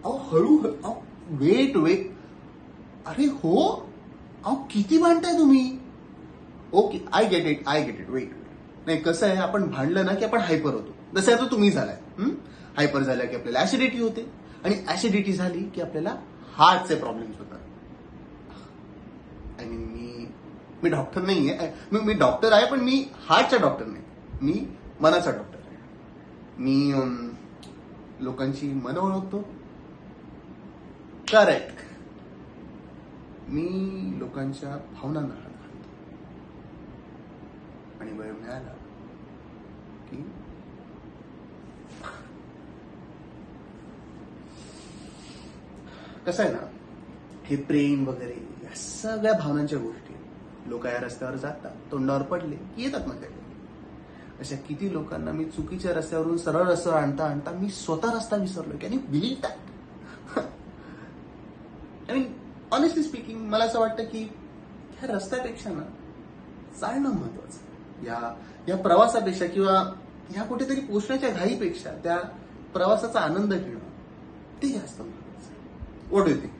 अहो हळू अहो वेट वेट. अरे हो, अहो किती भांडताय तुम्ही. Okay I get it wait. नाही कसं आहे, आपण भांडलं ना की आपण हायपर होतो. जसं आता तुम्ही झालाय. हायपर झाल्या की आपल्याला ऍसिडिटी होते, आणि ऍसिडिटी झाली की आपल्याला हार्टचे प्रॉब्लेम्स होतात. आय मीन मी डॉक्टर नाहीये. मी डॉक्टर आहे, पण मी हार्टचा डॉक्टर नाही. मी मनाचा डॉक्टर आहे. मी लोकांची मनं ओळखतो. करेक्ट. मी लोकांच्या भावनांना हात घालतो. आणि वेळ मिळाला की कसं आहे ना, हे प्रेम वगैरे या सगळ्या भावनांच्या गोष्टी लोक या रस्त्यावर जातात, तोंडावर पडले की येतात माझ्याकडे. अशा किती लोकांना मी चुकीच्या रस्त्यावरून सरळ रस्त्यावर आणता आणता मी स्वतः रस्ता विसरलो. Can you believe that? I mean honestly speaking मला असं वाटतं की ह्या रस्त्यापेक्षा ना चालणं महत्वाचं. या प्रवासापेक्षा किंवा ह्या कुठेतरी पोचण्याच्या घाईपेक्षा त्या प्रवासाचा आनंद घेणं ते जास्त महत्वाचं. What do you think?